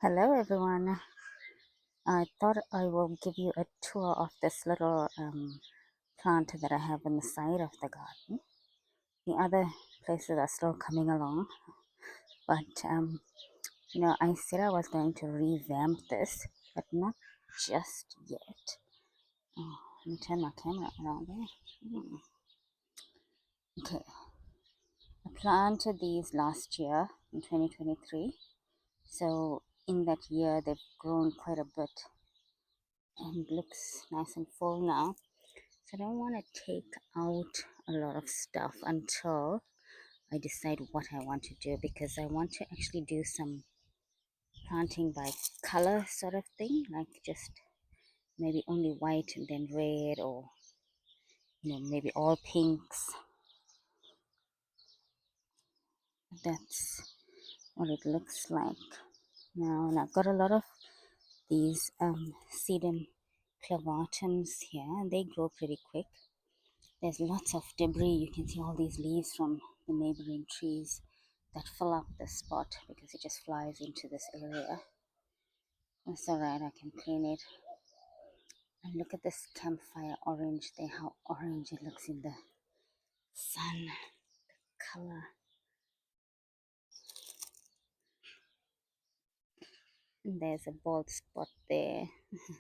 Hello everyone. I thought I will give you a tour of this little plant that I have on the side of the garden. The other places are still coming along, but I said I was going to revamp this, but not just yet. Oh, let me turn my camera around there. Okay, I planted these last year in 2023, so in that year they've grown quite a bit and looks nice and full now. So I don't want to take out a lot of stuff until I decide what I want to do, because I want to actually do some planting by color sort of thing, like just maybe only white and then red, or maybe all pinks. That's what it looks like now. And I've got a lot of these sedum clavatums here, and they grow pretty quick. There's lots of debris. You can see all these leaves from the neighboring trees that fill up the spot because it just flies into this area. That's alright, I can clean it. And look at this campfire orange there, how orange it looks in the sun. The color. And there's a bald spot there.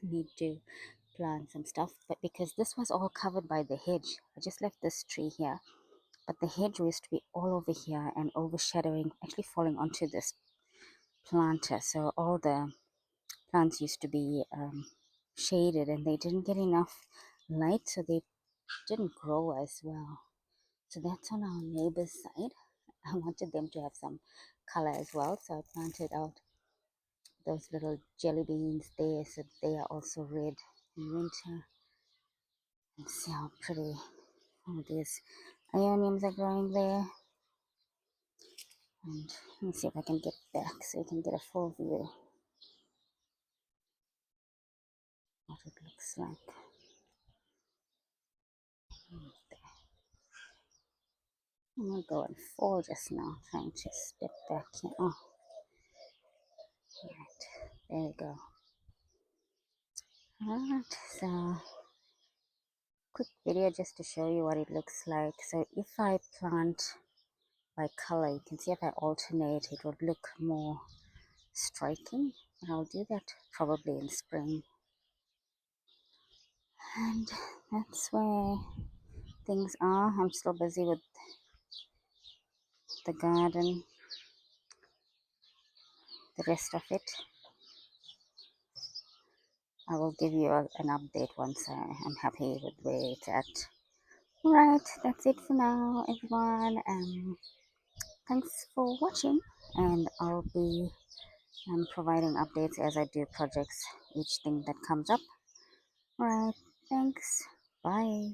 Need to plant some stuff, but because this was all covered by the hedge, I just left this tree here. But the hedge used to be all over here and overshadowing, actually falling onto this planter. So all the plants used to be shaded, and they didn't get enough light, so they didn't grow as well. So that's on our neighbor's side. I wanted them to have some color as well, so I planted out those little jelly beans there, so they are also red in winter. And see how pretty all these ioniums are growing there. And let me see if I can get back so you can get a full view what it looks like. I'm gonna go and fall just now, trying to step back here. Oh, right, there we go. Alright, so quick video just to show you what it looks like. So if I plant by color, you can see if I alternate, it would look more striking. And I'll do that probably in spring. And that's where things are. I'm still busy with the garden, the rest of it. I will give you an update once I'm happy with where it's at. Right, that's it for now, everyone. Thanks for watching, and I'll be providing updates as I do projects, each thing that comes up. Right, thanks. Bye.